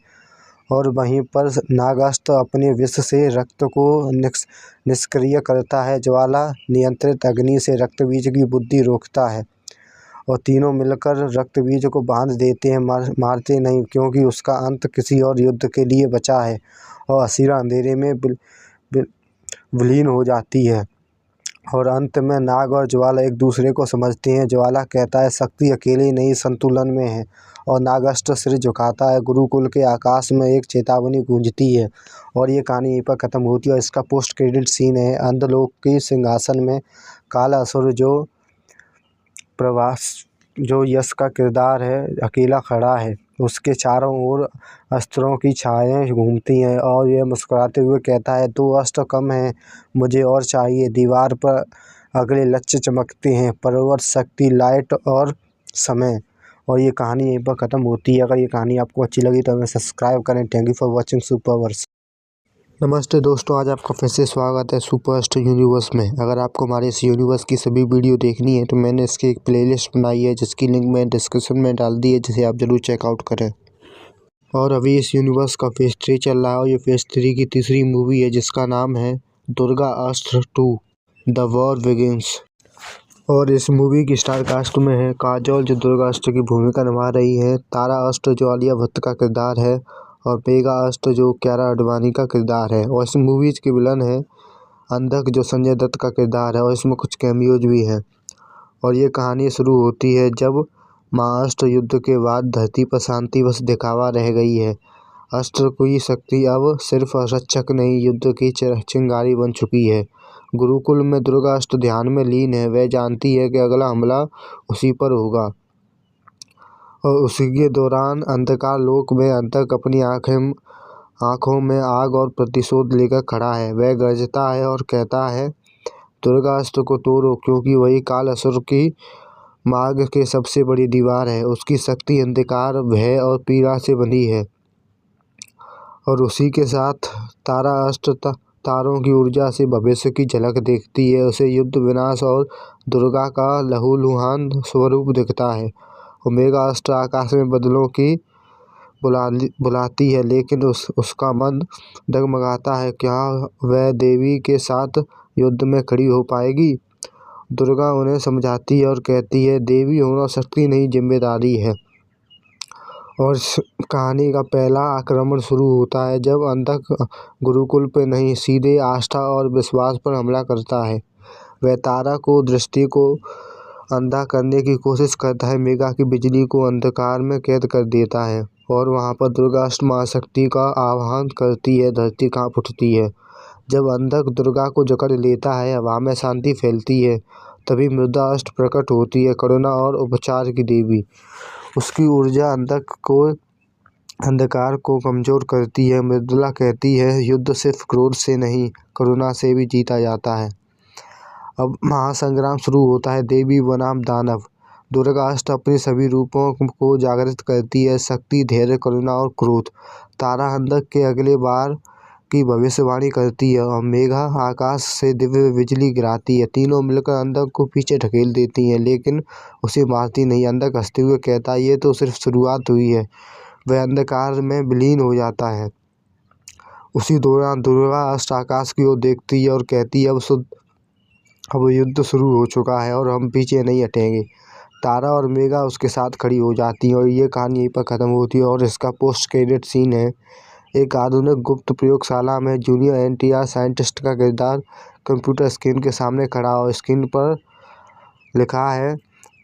और वहीं पर नागास्त्र अपने विष से रक्त को निष्क्रिय करता है, ज्वाला नियंत्रित अग्नि से रक्तबीज की बुद्धि रोकता है और तीनों मिलकर रक्तबीज को बांध देते हैं, मारते नहीं, क्योंकि उसका अंत किसी और युद्ध के लिए बचा है। और असरा अंधेरे में विलीन हो जाती है और अंत में नाग और ज्वाला एक दूसरे को समझते हैं। ज्वाला कहता है शक्ति अकेली नहीं संतुलन में है, और नागस्त्र सिर झुकाता है। गुरुकुल के आकाश में एक चेतावनी गूंजती है और ये कहानी यहीं पर ख़त्म होती है। और इसका पोस्ट क्रेडिट सीन है अंधलोक के सिंहासन में काला असुर जो यश का किरदार है अकेला खड़ा है। उसके चारों ओर अस्त्रों की छायाएं घूमती हैं और यह मुस्कुराते हुए कहता है 2 अस्त्र कम हैं, मुझे और चाहिए। दीवार पर अगले लक्ष्य चमकते हैं, पर्वत, शक्ति, लाइट और समय। और ये कहानी यहीं पर ख़त्म होती है। अगर ये कहानी आपको अच्छी लगी तो हमें सब्सक्राइब करें। Thank you for watching Superverse. नमस्ते दोस्तों, आज आपका फिर से स्वागत है सुपरस्टार यूनिवर्स में। अगर आपको हमारे इस यूनिवर्स की सभी वीडियो देखनी है तो मैंने इसकी एक प्लेलिस्ट बनाई है जिसकी लिंक मैंने डिस्क्रिप्शन में डाल दी है, जिसे आप ज़रूर चेकआउट करें। और अभी इस यूनिवर्स का फेज़ 3 चल रहा है और ये फेज़ 3 की तीसरी मूवी है जिसका नाम है दुर्गा अस्त्र 2 द वॉर बिगिंस। और इस मूवी की स्टार कास्ट में है काजोल जो दुर्गा अस्त्र की भूमिका निभा रही है, तारा अस्त्र जो आलिया भट्ट का किरदार है, और मेगा अस्त्र जो कियारा आडवाणी का किरदार है। और इस मूवीज़ के विलन है अंधक जो संजय दत्त का किरदार है, और इसमें कुछ कैमियोज भी हैं। और ये कहानी शुरू होती है जब महाअस्त्र युद्ध के बाद धरती पर शांति बस दिखावा रह गई है। अस्त्र की शक्ति अब सिर्फ रक्षक नहीं, युद्ध की चिंगारी बन चुकी है। गुरुकुल में दुर्गा अस्त्र ध्यान में लीन है, वह जानती है कि अगला हमला उसी पर होगा। और उसी के दौरान अंधकार लोक में अंधक अपनी आँखों में आग और प्रतिशोध लेकर खड़ा है। वह गरजता है और कहता है दुर्गा अस्त्र को तोड़ो, क्योंकि वही काल असुर की मार्ग के सबसे बड़ी दीवार है। उसकी शक्ति अंधकार, भय और पीड़ा से बनी है। और उसी के साथ तारा अस्त्र तारों की ऊर्जा से भविष्य की झलक देखती है। उसे युद्ध, विनाश और दुर्गा का लहूलुहान स्वरूप दिखता है। और मेगा अस्त्र आकाश में बदलों की बुलाती है, लेकिन उसका मन डगमगाता है। क्या वह देवी के साथ युद्ध में खड़ी हो पाएगी? दुर्गा उन्हें समझाती है और कहती है देवी होना शक्ति नहीं, जिम्मेदारी है। और कहानी का पहला आक्रमण शुरू होता है जब अंधक गुरुकुल पर नहीं, सीधे आस्था और विश्वास पर हमला करता है। वह तारा को दृष्टि को अंधा करने की कोशिश करता है, मेगा की बिजली को अंधकार में कैद कर देता है, और वहां पर दुर्गा अस्त्र महाशक्ति का आह्वान करती है। धरती कांप उठती है जब अंधक दुर्गा को जकड़ लेता है, हवा में शांति फैलती है। तभी मृदा अस्त्र प्रकट होती है, करुणा और उपचार की देवी। उसकी ऊर्जा अंधकार को कमजोर करती है। मृदुला कहती है युद्ध सिर्फ क्रोध से नहीं, करुणा से भी जीता जाता है। अब महासंग्राम शुरू होता है, देवी बनाम दानव। दुर्गा अस्त्र अपने सभी रूपों को जागृत करती है, शक्ति, धैर्य, करुणा और क्रोध। तारा अंधक के अगले बार की भविष्यवाणी करती है और मेघा आकाश से दिव्य बिजली गिराती है। तीनों मिलकर अंधक को पीछे ढकेल देती हैं, लेकिन उसे मारती नहीं। अंधक हंसते हुए कहता है ये तो सिर्फ शुरुआत हुई है। वह अंधकार में विलीन हो जाता है। उसी दौरान दुर्गा अस्त्र आकाश की ओर देखती है और कहती है अब युद्ध शुरू हो चुका है और हम पीछे नहीं हटेंगे। तारा और मेगा उसके साथ खड़ी हो जाती हैं और ये कहानी यहीं पर ख़त्म होती है। और इसका पोस्ट क्रेडिट सीन है एक आधुनिक गुप्त प्रयोगशाला में जूनियर एनटीआर साइंटिस्ट का किरदार कंप्यूटर स्क्रीन के सामने खड़ा और स्क्रीन पर लिखा है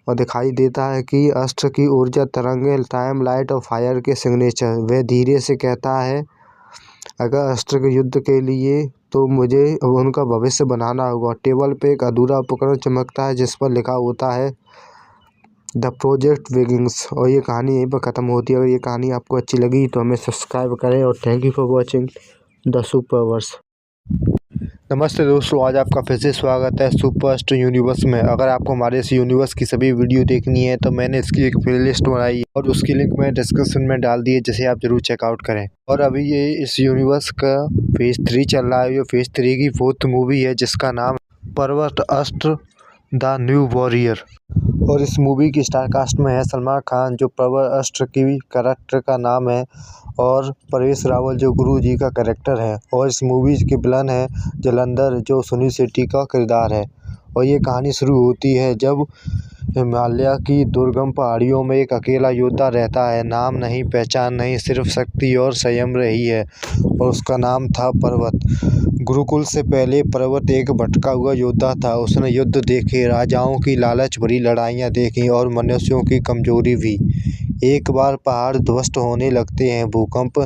और दिखाई देता है कि अस्त्र की ऊर्जा, तरंगे, टाइम, लाइट और फायर के सिग्नेचर। वह धीरे से कहता है अगर अस्त्र के युद्ध के लिए तो मुझे उनका भविष्य बनाना होगा। टेबल पे एक अधूरा उपकरण चमकता है जिस पर लिखा होता है द प्रोजेक्ट बिगिंस। और ये कहानी यहीं पर ख़त्म होती है। अगर ये कहानी आपको अच्छी लगी तो हमें सब्सक्राइब करें और thank you for watching the Superverse. नमस्ते दोस्तों, आज आपका फिर से स्वागत है सुपरस्टार यूनिवर्स में। अगर आपको हमारे इस यूनिवर्स की सभी वीडियो देखनी है तो मैंने इसकी एक प्लेलिस्ट बनाई है और उसकी लिंक मैं डिस्क्रिप्शन में डाल दी है, जिसे आप जरूर चेकआउट करें। और अभी ये इस यूनिवर्स का फेज़ 3 चल रहा है। ये फेज़ 3 की 4th मूवी है जिसका नाम पर्वत अस्त्र द न्यू वॉरियर। और इस मूवी की स्टार कास्ट में है सलमान खान जो पर्वत अस्त्र की कैरेक्टर का नाम है, और परेश रावल जो गुरु जी का कैरेक्टर है। और इस मूवी के विलन है जलंधर जो सुनील शेट्टी का किरदार है। और ये कहानी शुरू होती है जब हिमालय की दुर्गम पहाड़ियों में एक अकेला योद्धा रहता है। नाम नहीं, पहचान नहीं, सिर्फ शक्ति और संयम रही है, और उसका नाम था पर्वत। गुरुकुल से पहले पर्वत एक भटका हुआ योद्धा था। उसने युद्ध देखे, राजाओं की लालच भरी लड़ाइयाँ देखी और मनुष्यों की कमजोरी भी। एक बार पहाड़ ध्वस्त होने लगते हैं, भूकंप,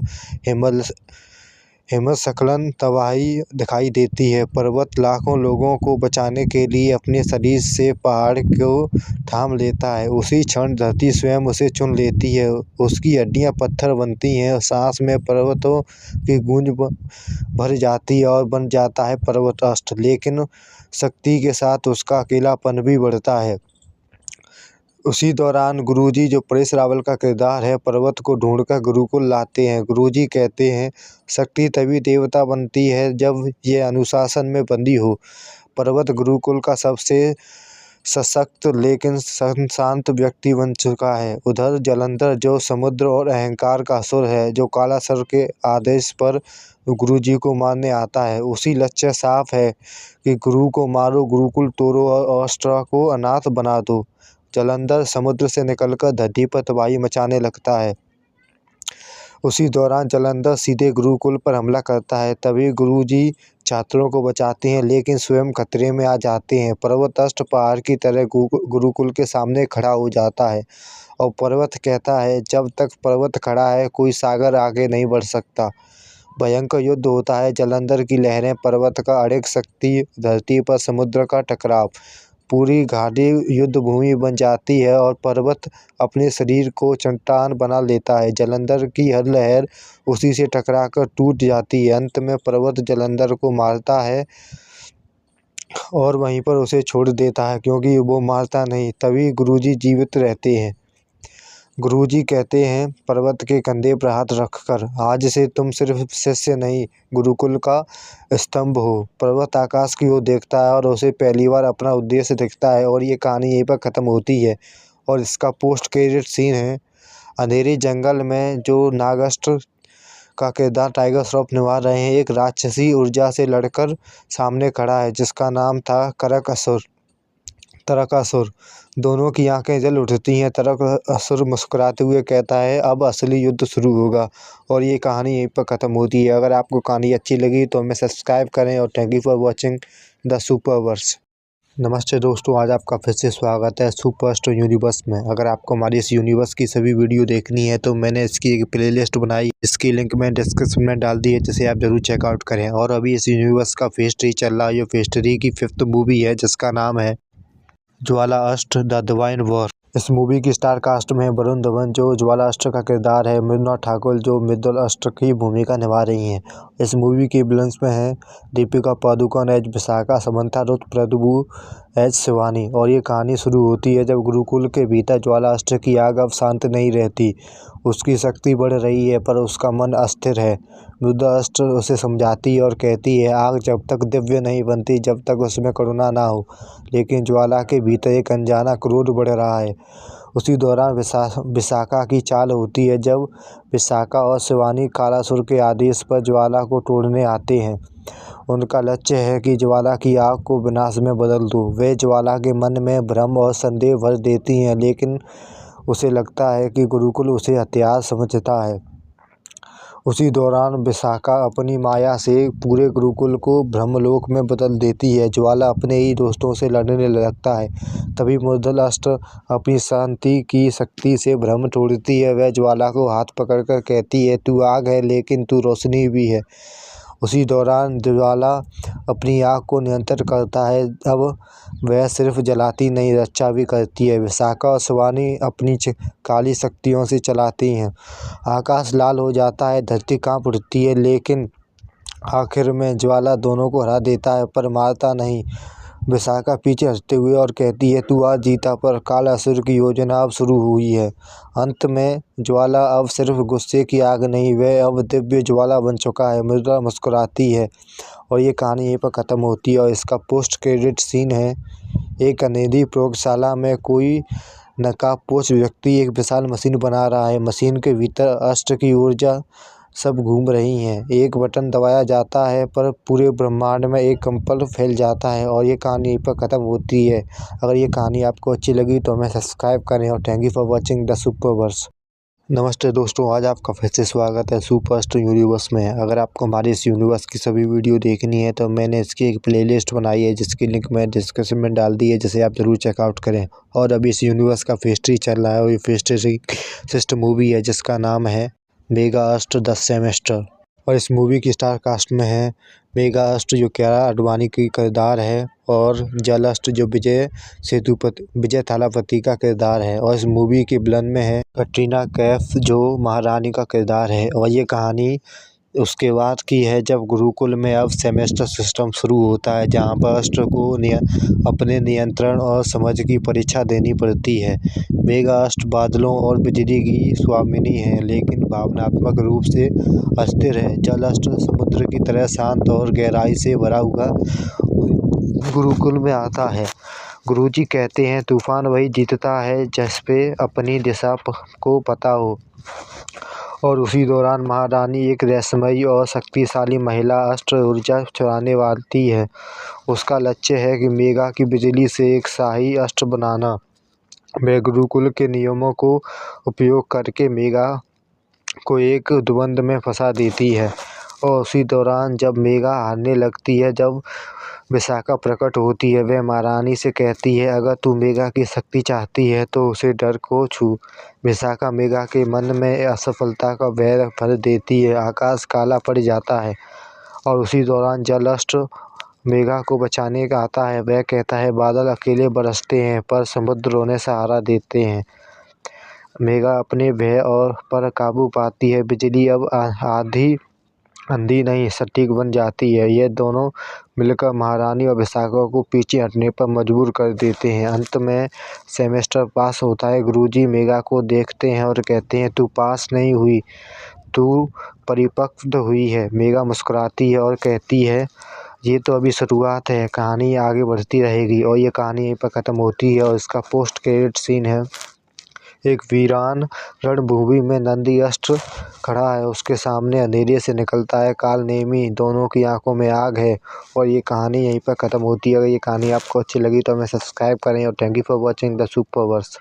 हिमस्खलन, तबाही दिखाई देती है। पर्वत लाखों लोगों को बचाने के लिए अपने शरीर से पहाड़ को थाम लेता है। उसी क्षण धरती स्वयं उसे चुन लेती है। उसकी हड्डियां पत्थर बनती हैं, सांस में पर्वतों की गूंज भर जाती है और बन जाता है पर्वत अष्ट। लेकिन शक्ति के साथ उसका अकेलापन भी बढ़ता है। उसी दौरान गुरुजी, जो परेश रावल का किरदार है, पर्वत को ढूंढकर गुरुकुल लाते हैं। गुरुजी कहते हैं, शक्ति तभी देवता बनती है जब ये अनुशासन में बंधी हो। पर्वत गुरुकुल का सबसे सशक्त लेकिन शांत व्यक्ति बन चुका है। उधर जलंधर, जो समुद्र और अहंकार का असुर है, जो कालासुर के आदेश पर गुरुजी को मारने आता है। उसी लक्ष्य साफ है कि गुरु को मारो, गुरुकुल तोड़ो और अस्त्र को अनाथ बना दो। जलंधर समुद्र से निकलकर धरती पर तबाही मचाने लगता है। उसी दौरान जलंधर सीधे गुरुकुल पर हमला करता है। तभी गुरुजी छात्रों को बचाते हैं, लेकिन स्वयं खतरे में आ जाते हैं। पर्वत अष्ट पहाड़ की तरह गुरुकुल के सामने खड़ा हो जाता है और पर्वत कहता है, जब तक पर्वत खड़ा है कोई सागर आगे नहीं बढ़ सकता। भयंकर युद्ध होता है। जलंधर की लहरें, पर्वत का अड़िग शक्ति, धरती पर समुद्र का टकराव। पूरी घाटी युद्ध भूमि बन जाती है और पर्वत अपने शरीर को चट्टान बना लेता है। जलंधर की हर लहर उसी से टकराकर टूट जाती है। अंत में पर्वत जलंधर को मारता है और वहीं पर उसे छोड़ देता है, क्योंकि वो मारता नहीं। तभी गुरुजी जीवित रहते हैं। गुरुजी कहते हैं पर्वत के कंधे पर हाथ रखकर, आज से तुम सिर्फ शिष्य नहीं, गुरुकुल का स्तंभ हो। पर्वत आकाश की ओर देखता है और उसे पहली बार अपना उद्देश्य दिखता है। और ये कहानी यहीं पर ख़त्म होती है। और इसका पोस्ट क्रेडिट सीन है, अंधेरे जंगल में जो नागस्त्र का किरदार टाइगर श्रॉफ निभा रहे हैं, एक राक्षसी ऊर्जा से लड़कर सामने खड़ा है, जिसका नाम था तारकासुर। दोनों की आंखें जल उठती हैं। तारकासुर मुस्कुराते हुए कहता है, अब असली युद्ध शुरू होगा। और ये कहानी यहीं पर ख़त्म होती है। अगर आपको कहानी अच्छी लगी तो हमें सब्सक्राइब करें और thank you for watching the Superverse. नमस्ते दोस्तों, आज आपका फिर से स्वागत है सुपर यूनिवर्स में। अगर आपको हमारी इस यूनिवर्स की सभी वीडियो देखनी है तो मैंने इसकी एक प्लेलिस्ट बनाई, इसकी लिंक मैं डिस्क्रिप्शन में डाल दी है, जिसे आप जरूर चेकआउट करें। और अभी इस यूनिवर्स का फेज 3 चल रहा है। ये फेज 3 की 5th मूवी है, जिसका नाम है ज्वाला अष्ट द डिवाइन वॉर। इस मूवी की स्टार कास्ट में वरुण धवन, जो ज्वाला अष्ट का किरदार है, मृणाल ठाकुर, जो मृदुल अष्ट की भूमिका निभा रही हैं। इस मूवी की विलन्स में हैं दीपिका पादुकोण एज विशाखा, समंथा रुथ प्रभु एज शिवानी। और ये कहानी शुरू होती है जब गुरुकुल के भीतर ज्वाला अष्ट की आग अब शांत नहीं रहती। उसकी शक्ति बढ़ रही है पर उसका मन अस्थिर है। मृदुल अष्ट उसे समझाती है और कहती है, आग जब तक दिव्य नहीं बनती, जब तक उसमें करुणा ना हो। लेकिन ज्वाला के भीतर एक अनजाना क्रोध बढ़ रहा है। उसी दौरान विशाखा की चाल होती है, जब विशाखा और शिवानी कालासुर के आदेश पर ज्वाला को तोड़ने आते हैं। उनका लक्ष्य है कि ज्वाला की आग को विनाश में बदल दो। वे ज्वाला के मन में भ्रम और संदेह भर देती हैं, लेकिन उसे लगता है कि गुरुकुल उसे हथियार समझता है। उसी दौरान विशाखा अपनी माया से पूरे गुरुकुल को ब्रह्मलोक में बदल देती है। ज्वाला अपने ही दोस्तों से लड़ने लगता है। तभी मृदुल अष्ट अपनी शांति की शक्ति से भ्रम तोड़ती है। वह ज्वाला को हाथ पकड़कर कहती है, तू आग है लेकिन तू रोशनी भी है। उसी दौरान ज्वाला अपनी आग को नियंत्रित करता है। अब वह सिर्फ जलाती नहीं, रक्षा भी करती है। विशाखा और शिवानी अपनी काली शक्तियों से चलाती हैं। आकाश लाल हो जाता है, धरती कांप उठती है, लेकिन आखिर में ज्वाला दोनों को हरा देता है, पर मारता नहीं। विशाखा पीछे हटते हुए और कहती है, तू आज जीता, पर कालासुर की योजना अब शुरू हुई है। अंत में ज्वाला अब सिर्फ गुस्से की आग नहीं, वह अब दिव्य ज्वाला बन चुका है। मृदुला मुस्कुराती है और ये कहानी यहीं पर ख़त्म होती है। और इसका पोस्ट क्रेडिट सीन है, एक अंधेरी प्रयोगशाला में कोई नकाबपोश व्यक्ति एक विशाल मशीन बना रहा है। मशीन के भीतर अष्ट की ऊर्जा सब घूम रही हैं। एक बटन दबाया जाता है पर पूरे ब्रह्मांड में एक कंपन फैल जाता है। और ये कहानी यहीं पर ख़त्म होती है। अगर ये कहानी आपको अच्छी लगी तो हमें सब्सक्राइब करें और thank you for watching the Superverse. नमस्ते दोस्तों, आज आपका फिर से स्वागत है सुपरस्टार यूनिवर्स में। अगर आपको हमारे इस यूनिवर्स की सभी वीडियो देखनी है तो मैंने इसकी एक प्लेलिस्ट बनाई है जिसकी लिंक मैं डिस्क्रिप्शन में डाल दी है, जिसे आप ज़रूर चेकआउट करें। और अभी इस यूनिवर्स का फेज 3 चल रहा है और ये फेज 3 सिस्टम मूवी है जिसका नाम है मेगा अर्थ द सेमेस्टर। और इस मूवी की स्टार कास्ट में है मेगा अर्थ जो कियारा आडवाणी की किरदार है, और जल अर्थ जो विजय थालापति का किरदार है। और इस मूवी की विलन में है कटरीना कैफ जो महारानी का किरदार है। और ये कहानी उसके बाद की है जब गुरुकुल में अब सेमेस्टर सिस्टम शुरू होता है, जहाँ पर अस्त्र को अपने नियंत्रण और समझ की परीक्षा देनी पड़ती है। मेगा अस्त्र बादलों और बिजली की स्वामिनी है, लेकिन भावनात्मक रूप से अस्थिर है। जल अस्त्र समुद्र की तरह शांत और गहराई से भरा हुआ गुरुकुल में आता है। गुरुजी कहते हैं तूफान वही जीतता है जिस पे अपनी दिशा को पता हो। और उसी दौरान महारानी, एक रहस्यमयी और शक्तिशाली महिला, अस्त्र ऊर्जा चुराने वाली है। उसका लक्ष्य है कि मेगा की बिजली से एक शाही अस्त्र बनाना। वह गुरुकुल के नियमों को उपयोग करके मेगा को एक द्वंद्व में फंसा देती है। और उसी दौरान जब मेगा हारने लगती है, जब विशाखा प्रकट होती है, वह महारानी से कहती है अगर तू मेगा की शक्ति चाहती है तो उसे डर को छू। विशाखा मेगा के मन में असफलता का वैर भर देती है। आकाश काला पड़ जाता है और उसी दौरान जल अस्त्र मेगा को बचाने का आता है। वह कहता है बादल अकेले बरसते हैं पर समुद्र उन्हें सहारा देते हैं। मेगा अपने भय और पर काबू पाती है। बिजली अब अंधी नहीं सटीक बन जाती है। ये दोनों मिलकर महारानी और विशाखा को पीछे हटने पर मजबूर कर देते हैं। अंत में सेमेस्टर पास होता है। गुरुजी मेगा को देखते हैं और कहते हैं तू पास नहीं हुई, तू परिपक्व हुई है। मेगा मुस्कुराती है और कहती है ये तो अभी शुरुआत है, कहानी आगे बढ़ती रहेगी। और ये कहानी यहीं पर ख़त्म होती है। और इसका पोस्ट क्रेडिट सीन है, एक वीरान रणभूमि में नंदी अस्त्र खड़ा है, उसके सामने अंधेरे से निकलता है काल नेमी, दोनों की आंखों में आग है। और ये कहानी यहीं पर ख़त्म होती है। अगर ये कहानी आपको अच्छी लगी तो हमें सब्सक्राइब करें और thank you for watching the सुपरवर्स।